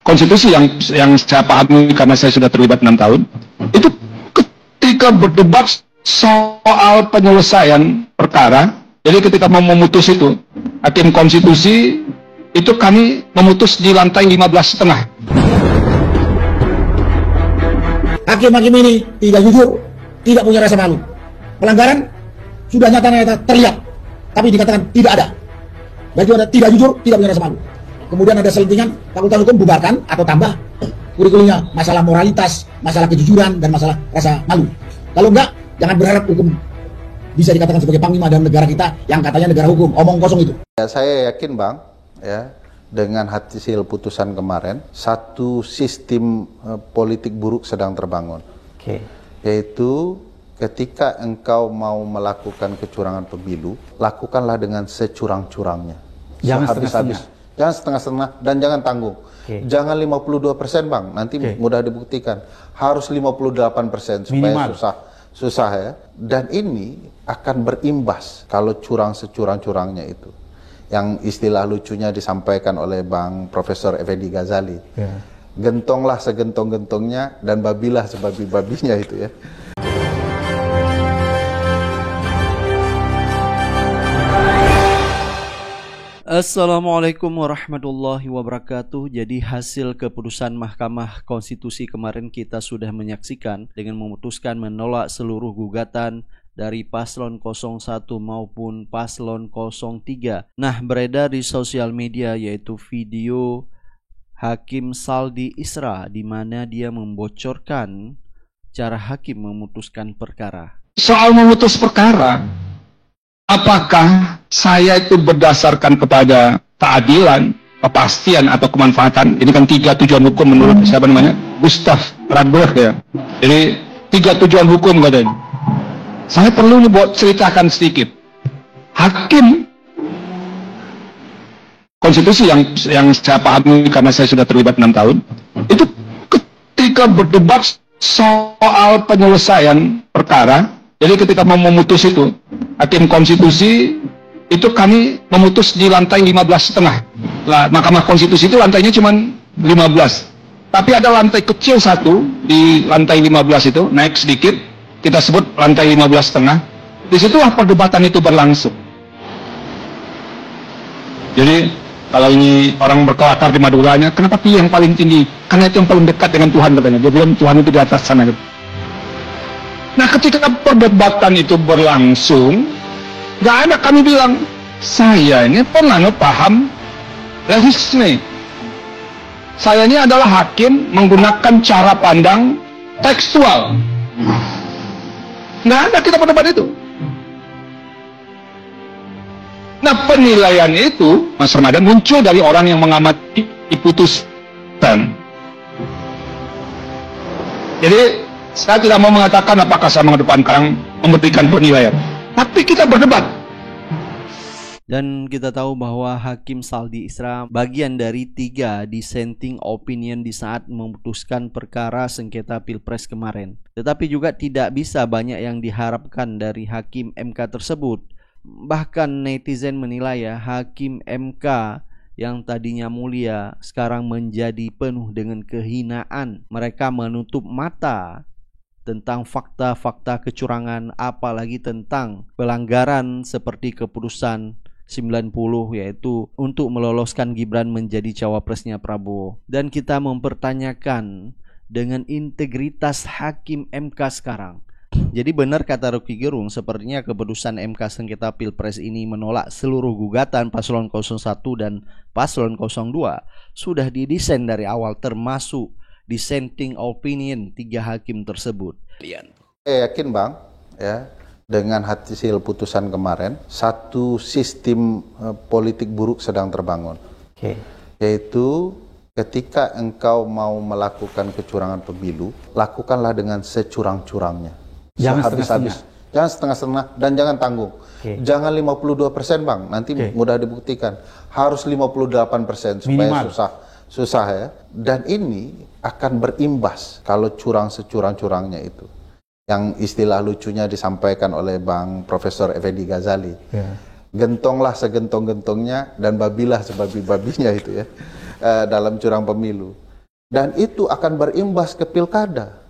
konstitusi yang saya pahami karena saya sudah terlibat 6 tahun, itu ketika berdebat soal penyelesaian perkara, jadi ketika mau memutus itu, hakim konstitusi itu kami memutus di lantai 15,5. Hakim-hakim ini tidak jujur, tidak punya rasa malu. Pelanggaran sudah nyata-nyata terlihat, tapi dikatakan tidak ada. Berarti ada tidak jujur, tidak punya rasa malu. Kemudian ada selentingan, fakultas hukum bubarkan atau tambah kurikulumnya masalah moralitas, masalah kejujuran, dan masalah rasa malu. Kalau enggak, jangan berharap hukum bisa dikatakan sebagai panglima dalam negara kita yang katanya negara hukum, omong kosong itu. Ya, saya yakin Bang, ya, dengan hasil putusan kemarin, satu sistem politik buruk sedang terbangun. Yaitu ketika engkau mau melakukan kecurangan pemilu, lakukanlah dengan securang-curangnya. Jangan habis-habis. Jangan setengah-setengah dan jangan tanggung. Jangan 52% Bang, nanti mudah dibuktikan. Harus 58% supaya susah ya. Dan ini akan berimbas kalau curang securang-curangnya itu. Yang istilah lucunya disampaikan oleh Bang Profesor Effendi Ghazali. Gentonglah segentong-gentongnya dan babilah sebabi-babinya itu ya. Assalamualaikum warahmatullahi wabarakatuh. Jadi hasil keputusan Mahkamah Konstitusi kemarin kita sudah menyaksikan dengan memutuskan menolak seluruh gugatan dari paslon 01 maupun paslon 03. Nah, beredar di sosial media yaitu video Hakim Saldi Isra di mana dia membocorkan cara hakim memutuskan perkara. Soal memutus perkara, apakah saya itu berdasarkan kepada keadilan, kepastian atau kemanfaatan? Ini kan 3 tujuan hukum menurut siapa namanya? Gustav Radberg ya. Jadi 3 tujuan hukum katanya. Saya perlu buat ceritakan sedikit. Hakim konstitusi yang saya pahami karena saya sudah terlibat 6 tahun, itu ketika berdebat soal penyelesaian perkara, jadi ketika mau memutus itu, hakim konstitusi itu kami memutus di lantai 15,5. Mahkamah Konstitusi itu lantainya cuma 15. Tapi ada lantai kecil satu di lantai 15 itu, naik sedikit, kita sebut lantai 15,5. Disitulah perdebatan itu berlangsung. Jadi kalau ini orang berkelakar di Maduranya, kenapa pilih yang paling tinggi? Karena itu yang paling dekat dengan Tuhan katanya. Dia bilang Tuhan itu di atas sana gitu. Nah, ketika perdebatan itu berlangsung, nggak ada kami bilang, saya ini penganut paham realisme. Saya ini adalah hakim menggunakan cara pandang tekstual. Nggak ada kita berdebat itu. Nah, penilaian itu, Mas Ramadan, muncul dari orang yang mengamati putusan. Jadi, saya tidak mau mengatakan apakah saya mengedepankan memberikan penilaian. Tapi kita berdebat. Dan kita tahu bahwa Hakim Saldi Isra bagian dari 3 dissenting opinion di saat memutuskan perkara sengketa Pilpres kemarin. Tetapi juga tidak bisa banyak yang diharapkan dari Hakim MK tersebut. Bahkan netizen menilai ya, Hakim MK yang tadinya mulia sekarang menjadi penuh dengan kehinaan. Mereka menutup mata tentang fakta-fakta kecurangan, apalagi tentang pelanggaran seperti keputusan 90 yaitu untuk meloloskan Gibran menjadi cawapresnya Prabowo. Dan kita mempertanyakan dengan integritas Hakim MK sekarang. Jadi benar kata Rocky Gerung, sepertinya keputusan MK sengketa Pilpres ini menolak seluruh gugatan paslon 01 dan paslon 02 sudah didesain dari awal, termasuk dissenting opinion 3 hakim tersebut. Saya yakin Bang, ya, dengan hasil putusan kemarin, satu sistem politik buruk sedang terbangun. Yaitu ketika engkau mau melakukan kecurangan pemilu, lakukanlah dengan securang-curangnya. Jangan habis-habis. Jangan setengah-setengah dan jangan tanggung. Jangan 52% Bang, nanti mudah dibuktikan. Harus 58% supaya susah ya. Dan ini akan berimbas kalau curang securang-curangnya itu. Yang istilah lucunya disampaikan oleh Bang Profesor Effendi Ghazali. Gentonglah segentong-gentongnya dan babilah sebabi-babinya itu ya. Dalam curang pemilu. Dan itu akan berimbas ke pilkada.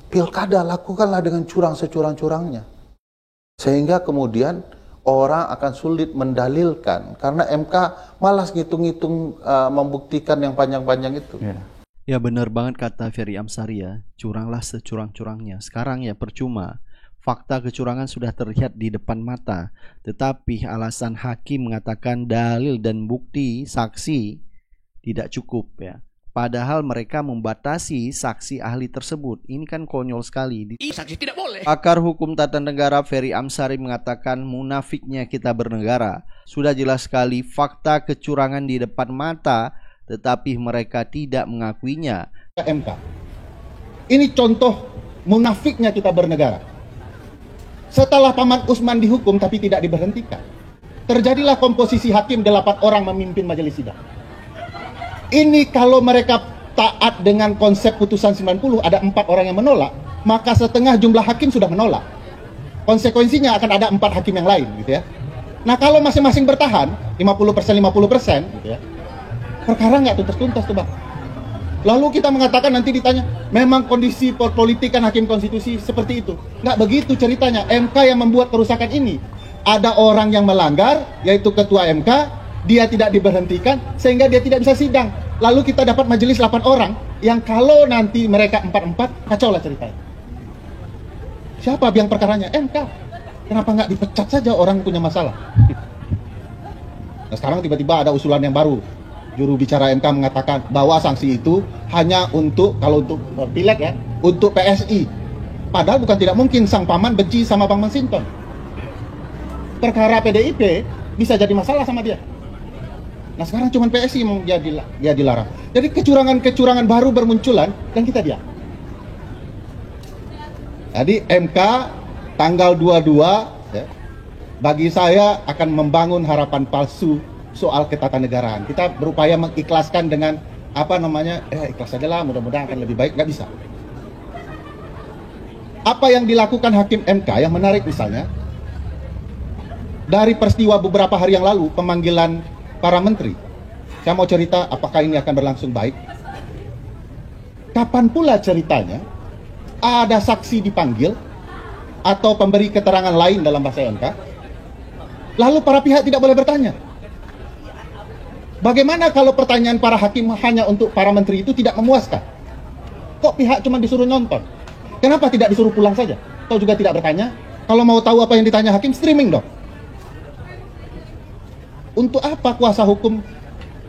Pilkada lakukanlah dengan curang securang-curangnya. Sehingga kemudian orang akan sulit mendalilkan. Karena MK malas ngitung-ngitung membuktikan yang panjang-panjang itu. Ya benar banget kata Ferry Amsari ya, curanglah securang-curangnya. Sekarang ya percuma, fakta kecurangan sudah terlihat di depan mata. Tetapi alasan hakim mengatakan dalil dan bukti saksi tidak cukup ya. Padahal mereka membatasi saksi ahli tersebut. Ini kan konyol sekali. Saksi tidak boleh. Pakar hukum tata negara Ferry Amsari mengatakan munafiknya kita bernegara. Sudah jelas sekali fakta kecurangan di depan mata, tetapi mereka tidak mengakuinya. MK. Ini contoh munafiknya kita bernegara. Setelah Paman Usman dihukum tapi tidak diberhentikan, terjadilah komposisi hakim 8 orang memimpin majelis sidang. Ini kalau mereka taat dengan konsep putusan 90, ada 4 orang yang menolak, maka setengah jumlah hakim sudah menolak. Konsekuensinya akan ada 4 hakim yang lain, gitu ya. Nah kalau masing-masing bertahan 50% gitu ya, perkara nggak tuntas-tuntas tuh Bang. Lalu kita mengatakan nanti ditanya, memang kondisi politik kan hakim konstitusi seperti itu. Nggak begitu ceritanya. MK yang membuat kerusakan ini. Ada orang yang melanggar, yaitu ketua MK, dia tidak diberhentikan sehingga dia tidak bisa sidang. Lalu kita dapat majelis 8 orang yang kalau nanti mereka 4-4, kacau lah ceritanya. Siapa yang perkaranya? MK. Kenapa nggak dipecat saja orang punya masalah? Nah sekarang tiba-tiba ada usulan yang baru. Juru bicara MK mengatakan bahwa sanksi itu hanya untuk, kalau untuk pileg ya, untuk PSI. Padahal bukan tidak mungkin sang paman benci sama Bang Masinton. Perkara PDIP bisa jadi masalah sama dia. Nah sekarang cuma PSI yang dilarang. Jadi kecurangan-kecurangan baru bermunculan dan kita diam. Jadi MK tanggal 22 ya, bagi saya akan membangun harapan palsu soal ketatanegaraan. Kita berupaya mengikhlaskan dengan ikhlas saja lah, mudah-mudahan akan lebih baik, nggak bisa. Apa yang dilakukan hakim MK yang menarik misalnya, dari peristiwa beberapa hari yang lalu, pemanggilan para menteri. Saya mau cerita apakah ini akan berlangsung baik. Kapan pula ceritanya ada saksi dipanggil atau pemberi keterangan lain dalam bahasa MK, lalu para pihak tidak boleh bertanya. Bagaimana kalau pertanyaan para hakim hanya untuk para menteri itu tidak memuaskan? Kok pihak cuma disuruh nonton? Kenapa tidak disuruh pulang saja? Atau juga tidak bertanya? Kalau mau tahu apa yang ditanya hakim, streaming dong. Untuk apa kuasa hukum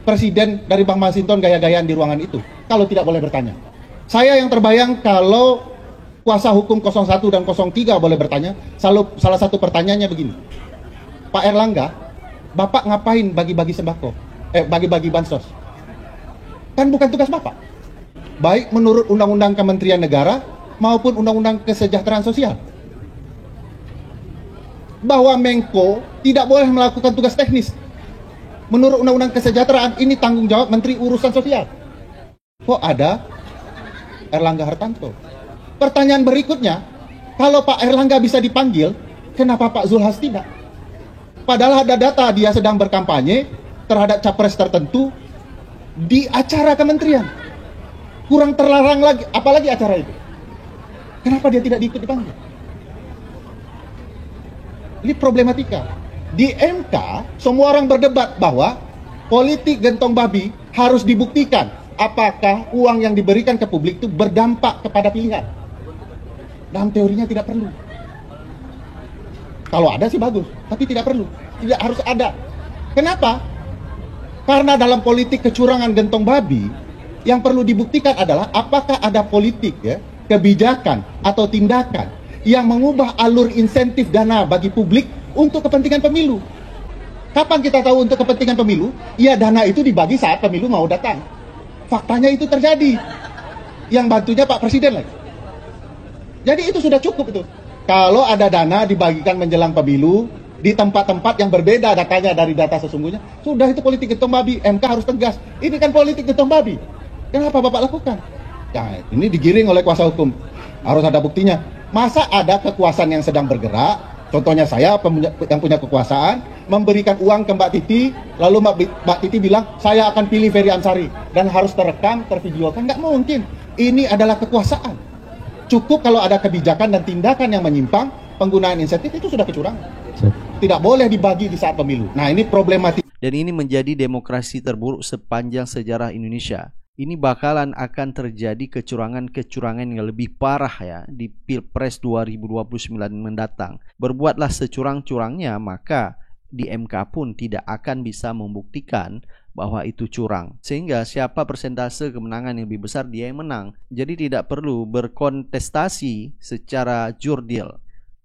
presiden dari Bang Masinton gaya-gayaan di ruangan itu? Kalau tidak boleh bertanya. Saya yang terbayang kalau kuasa hukum 01 dan 03 boleh bertanya, salah satu pertanyaannya begini. Pak Erlangga, Bapak ngapain bagi-bagi sembako? Bagi-bagi bansos. Kan bukan tugas Bapak. Baik menurut Undang-Undang Kementerian Negara maupun Undang-Undang Kesejahteraan Sosial. Bahwa Menko tidak boleh melakukan tugas teknis. Menurut Undang-Undang Kesejahteraan ini tanggung jawab Menteri Urusan Sosial. Kok ada Erlangga Hartanto? Pertanyaan berikutnya, kalau Pak Erlangga bisa dipanggil, kenapa Pak Zulhas tidak? Padahal ada data dia sedang berkampanye terhadap capres tertentu di acara kementerian. Kurang terlarang lagi, apalagi acara itu. Kenapa dia tidak diikut dipanggil? Ini problematika. Di MK, semua orang berdebat bahwa politik gentong babi harus dibuktikan apakah uang yang diberikan ke publik itu berdampak kepada pilihan. Dalam teorinya tidak perlu. Kalau ada sih bagus, tapi tidak perlu. Tidak harus ada. Kenapa? Karena dalam politik kecurangan gentong babi, yang perlu dibuktikan adalah apakah ada politik ya, kebijakan atau tindakan yang mengubah alur insentif dana bagi publik untuk kepentingan pemilu. Kapan kita tahu untuk kepentingan pemilu? Ya dana itu dibagi saat pemilu mau datang. Faktanya itu terjadi. Yang bantunya Pak Presiden lagi. Jadi itu sudah cukup itu. Kalau ada dana dibagikan menjelang pemilu di tempat-tempat yang berbeda datanya dari data sesungguhnya, sudah itu politik gentong babi. MK harus tegas. Ini kan politik gentong babi. Kenapa Bapak lakukan? Ya, ini digiring oleh kuasa hukum. Harus ada buktinya. Masa ada kekuasaan yang sedang bergerak, Contohnya saya yang punya kekuasaan memberikan uang ke Mbak Titi, lalu Mbak Titi bilang saya akan pilih Ferry Amsari dan harus terekam, tervideokan. Nggak mungkin. Ini adalah kekuasaan. Cukup kalau ada kebijakan dan tindakan yang menyimpang, penggunaan insentif itu sudah kecurangan. Tidak boleh dibagi di saat pemilu. Nah, ini problematik. Dan ini menjadi demokrasi terburuk sepanjang sejarah Indonesia. Ini bakalan akan terjadi kecurangan-kecurangan yang lebih parah ya di Pilpres 2029 mendatang. Berbuatlah securang-curangnya, maka di MK pun tidak akan bisa membuktikan bahwa itu curang. Sehingga siapa persentase kemenangan yang lebih besar, dia yang menang. Jadi tidak perlu berkontestasi secara jurdil.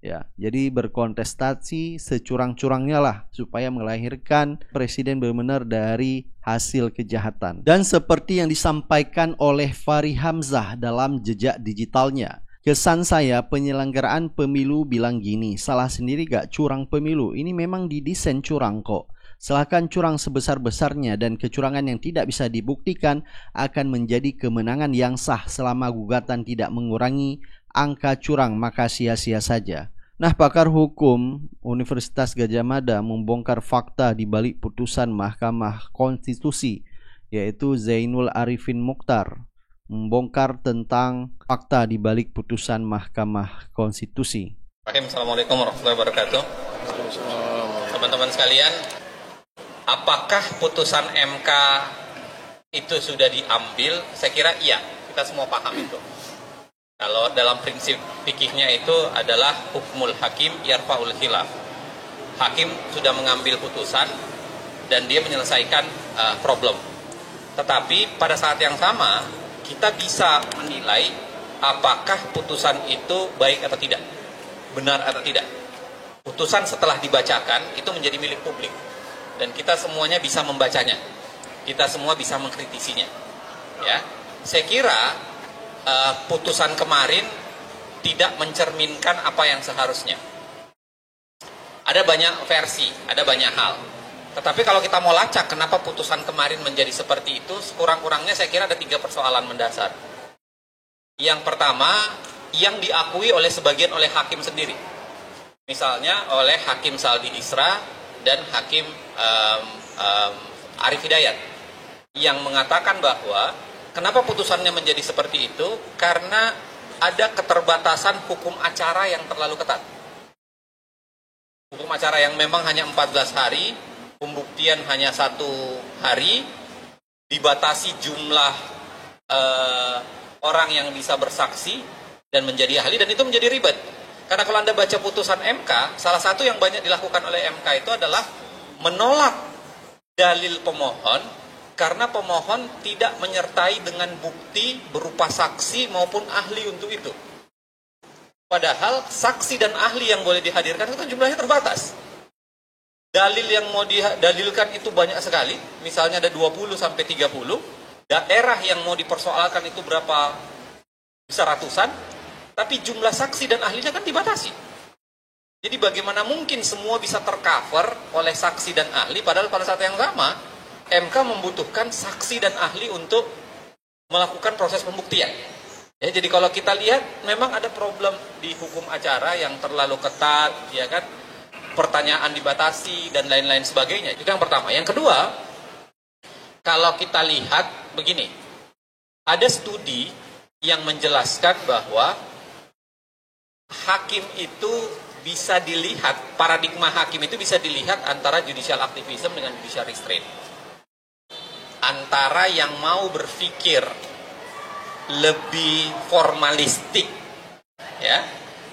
Ya, jadi berkontestasi securang-curangnya lah supaya melahirkan presiden benar-benar dari hasil kejahatan. Dan seperti yang disampaikan oleh Fahri Hamzah dalam jejak digitalnya, kesan saya penyelenggaraan pemilu bilang gini, salah sendiri gak curang pemilu, ini memang didesain curang kok. Silahkan curang sebesar-besarnya dan kecurangan yang tidak bisa dibuktikan akan menjadi kemenangan yang sah selama gugatan tidak mengurangi angka curang, maka sia-sia saja. Nah, pakar hukum Universitas Gadjah Mada membongkar fakta di balik putusan Mahkamah Konstitusi, yaitu Zainul Arifin Mokhtar, membongkar tentang fakta di balik putusan Mahkamah Konstitusi. Assalamualaikum warahmatullahi wabarakatuh. Teman-teman sekalian, apakah putusan MK itu sudah diambil? Saya kira iya, kita semua paham itu. Kalau dalam prinsip fikihnya itu adalah hukmul hakim yarfa'ul khilaf. Hakim sudah mengambil putusan dan dia menyelesaikan problem. Tetapi pada saat yang sama kita bisa menilai apakah putusan itu baik atau tidak, benar atau tidak. Putusan setelah dibacakan itu menjadi milik publik dan kita semuanya bisa membacanya. Kita semua bisa mengkritisinya. Ya, saya kira putusan kemarin tidak mencerminkan apa yang seharusnya. Ada banyak versi, ada banyak hal. Tetapi kalau kita mau lacak kenapa putusan kemarin menjadi seperti itu, sekurang-kurangnya saya kira ada 3 persoalan mendasar. Yang pertama, yang diakui oleh sebagian oleh hakim sendiri. Misalnya oleh Hakim Saldi Isra dan Hakim Arif Hidayat, yang mengatakan bahwa kenapa putusannya menjadi seperti itu? Karena ada keterbatasan hukum acara yang terlalu ketat. Hukum acara yang memang hanya 14 hari, pembuktian hanya 1 hari, dibatasi jumlah orang yang bisa bersaksi dan menjadi ahli, dan itu menjadi ribet. Karena kalau Anda baca putusan MK, salah satu yang banyak dilakukan oleh MK itu adalah menolak dalil pemohon karena pemohon tidak menyertai dengan bukti berupa saksi maupun ahli untuk itu. Padahal saksi dan ahli yang boleh dihadirkan itu jumlahnya terbatas. Dalil yang mau didalilkan itu banyak sekali, misalnya ada 20 sampai 30. Daerah yang mau dipersoalkan itu berapa, bisa ratusan, tapi jumlah saksi dan ahlinya kan dibatasi. Jadi bagaimana mungkin semua bisa tercover oleh saksi dan ahli, padahal pada saat yang sama MK membutuhkan saksi dan ahli untuk melakukan proses pembuktian. Ya, jadi kalau kita lihat memang ada problem di hukum acara yang terlalu ketat, ya kan? Pertanyaan dibatasi dan lain-lain sebagainya. Itu yang pertama. Yang kedua, kalau kita lihat begini, ada studi yang menjelaskan bahwa hakim itu bisa dilihat, paradigma hakim itu bisa dilihat antara judicial activism dengan judicial restraint. Antara yang mau berpikir lebih formalistik, ya,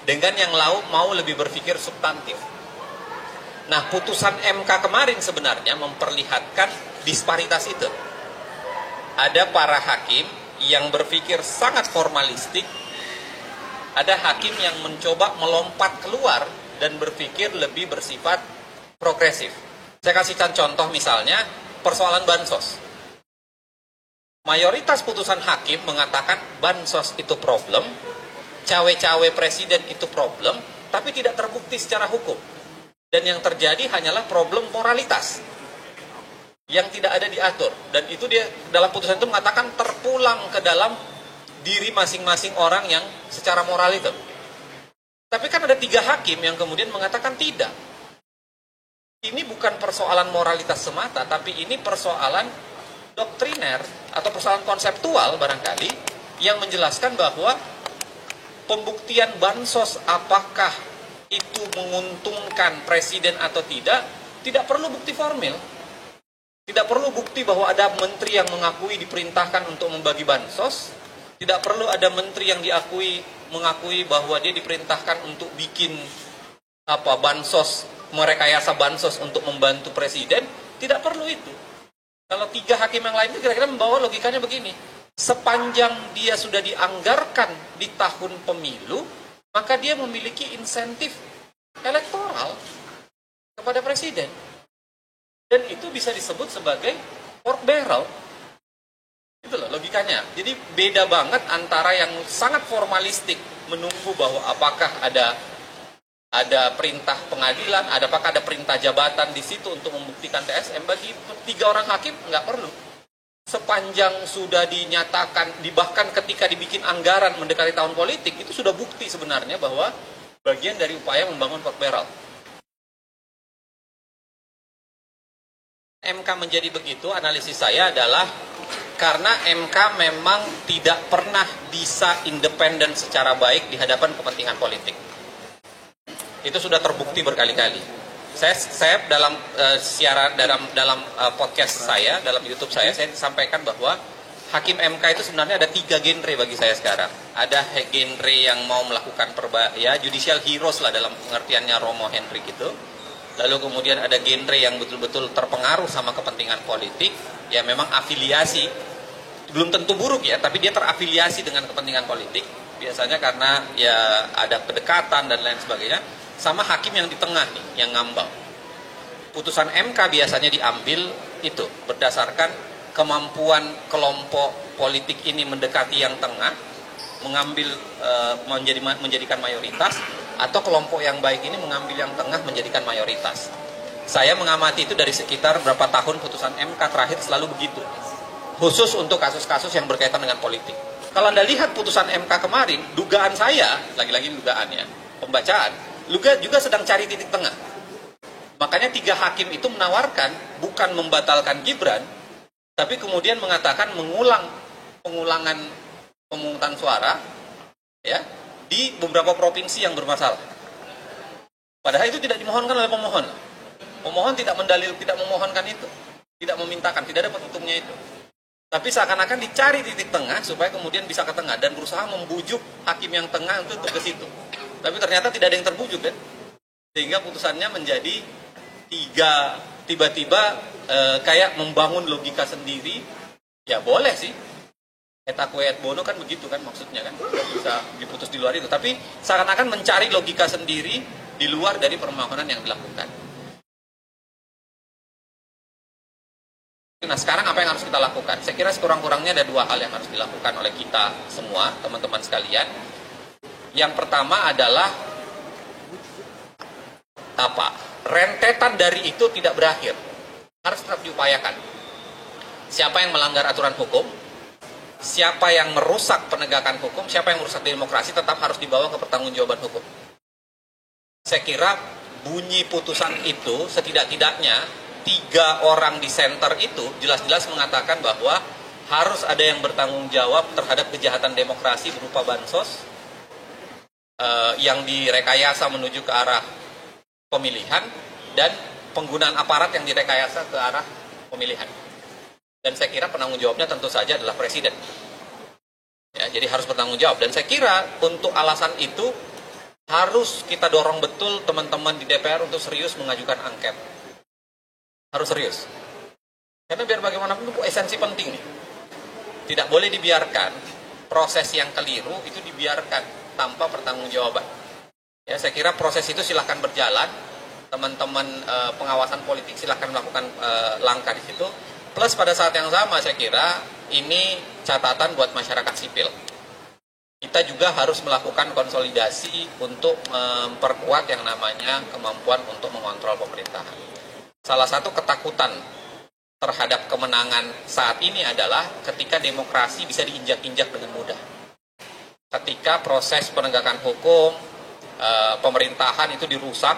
dengan yang mau lebih berpikir substantif. Nah, putusan MK kemarin sebenarnya memperlihatkan disparitas itu. Ada para hakim yang berpikir sangat formalistik, ada hakim yang mencoba melompat keluar dan berpikir lebih bersifat progresif. Saya kasihkan contoh misalnya persoalan bansos. Mayoritas putusan hakim mengatakan bansos itu problem, cawe-cawe presiden itu problem, tapi tidak terbukti secara hukum. Dan yang terjadi hanyalah problem moralitas yang tidak ada diatur. Dan itu dia dalam putusan itu mengatakan terpulang ke dalam diri masing-masing orang yang secara moral itu. Tapi kan ada 3 hakim yang kemudian mengatakan tidak. Ini bukan persoalan moralitas semata, tapi ini persoalan doktriner atau persoalan konseptual barangkali yang menjelaskan bahwa pembuktian bansos apakah itu menguntungkan presiden atau tidak perlu bukti formil. Tidak perlu bukti bahwa ada menteri yang mengakui diperintahkan untuk membagi bansos. Tidak perlu ada menteri yang mengakui bahwa dia diperintahkan untuk bikin bansos, merekayasa bansos untuk membantu presiden. Tidak perlu itu. Kalau 3 hakim yang lain itu kira-kira membawa logikanya begini. Sepanjang dia sudah dianggarkan di tahun pemilu, maka dia memiliki insentif elektoral kepada presiden. Dan itu bisa disebut sebagai pork barrel. Itu loh logikanya. Jadi beda banget antara yang sangat formalistik menunggu bahwa apakah ada perintah pengadilan, apakah ada perintah jabatan di situ untuk membuktikan TSM. Bagi 3 orang hakim nggak perlu. Sepanjang sudah dinyatakan, bahkan ketika dibikin anggaran mendekati tahun politik, itu sudah bukti sebenarnya bahwa bagian dari upaya membangun pork barrel. MK menjadi begitu, analisis saya adalah karena MK memang tidak pernah bisa independen secara baik di hadapan kepentingan politik. Itu sudah terbukti berkali-kali. Saya dalam siaran dalam podcast saya, dalam YouTube saya sampaikan bahwa hakim MK itu sebenarnya ada 3 genre bagi saya sekarang. Ada genre yang mau melakukan judicial heroes lah dalam pengertiannya Romo Henry gitu. Lalu kemudian ada genre yang betul-betul terpengaruh sama kepentingan politik, ya memang afiliasi, belum tentu buruk ya, tapi dia terafiliasi dengan kepentingan politik, biasanya karena ya ada kedekatan dan lain sebagainya, sama hakim yang di tengah nih, yang ngambang. Putusan MK biasanya diambil itu, berdasarkan kemampuan kelompok politik ini mendekati yang tengah, mengambil menjadikan mayoritas, atau kelompok yang baik ini mengambil yang tengah menjadikan mayoritas. Saya mengamati itu dari sekitar berapa tahun putusan MK terakhir selalu begitu. Khusus untuk kasus-kasus yang berkaitan dengan politik. Kalau Anda lihat putusan MK kemarin, dugaan saya, lagi-lagi dugaan ya, pembacaan, juga sedang cari titik tengah. Makanya 3 hakim itu menawarkan bukan membatalkan Gibran, tapi kemudian mengatakan pengulangan pemungutan suara, ya, di beberapa provinsi yang bermasalah. Padahal itu tidak dimohonkan oleh pemohon. Pemohon tidak memohonkan itu, tidak memintakan, tidak ada petitumnya itu. Tapi seakan-akan dicari titik tengah supaya kemudian bisa ke tengah dan berusaha membujuk hakim yang tengah untuk ke situ. Tapi ternyata tidak ada yang terbujuk kan, sehingga putusannya menjadi 3 tiba-tiba kayak membangun logika sendiri. Ya boleh sih. Et aquae et bono kan begitu kan maksudnya kan, bisa diputus di luar itu, tapi seakan-akan mencari logika sendiri di luar dari permohonan yang dilakukan. Nah sekarang apa yang harus kita lakukan? Saya kira sekurang-kurangnya ada 2 hal yang harus dilakukan oleh kita semua, teman-teman sekalian. Yang pertama adalah rentetan dari itu tidak berakhir, harus tetap diupayakan. Siapa yang melanggar aturan hukum, siapa yang merusak penegakan hukum, siapa yang merusak demokrasi tetap harus dibawa ke pertanggungjawaban hukum. Saya kira bunyi putusan itu setidak-tidaknya 3 orang di center itu jelas-jelas mengatakan bahwa harus ada yang bertanggung jawab terhadap kejahatan demokrasi berupa bansos yang direkayasa menuju ke arah pemilihan dan penggunaan aparat yang direkayasa ke arah pemilihan. Dan saya kira penanggung jawabnya tentu saja adalah presiden. Ya, jadi harus bertanggung jawab. Dan saya kira untuk alasan itu harus kita dorong betul teman-teman di DPR untuk serius mengajukan angket. Harus serius. Karena biar bagaimanapun itu esensi penting nih. Tidak boleh dibiarkan proses yang keliru itu dibiarkan tanpa pertanggungjawaban. Ya, saya kira proses itu silahkan berjalan. Teman-teman pengawasan politik silahkan melakukan langkah di situ. Plus pada saat yang sama saya kira ini catatan buat masyarakat sipil. Kita juga harus melakukan konsolidasi untuk memperkuat yang namanya kemampuan untuk mengontrol pemerintahan. Salah satu ketakutan terhadap kemenangan saat ini adalah ketika demokrasi bisa diinjak-injak dengan mudah. Ketika proses penegakan hukum, pemerintahan itu dirusak.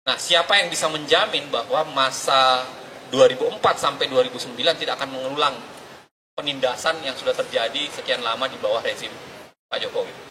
Nah, siapa yang bisa menjamin bahwa masa 2004 sampai 2009 tidak akan mengulang penindasan yang sudah terjadi sekian lama di bawah rezim Pak Jokowi?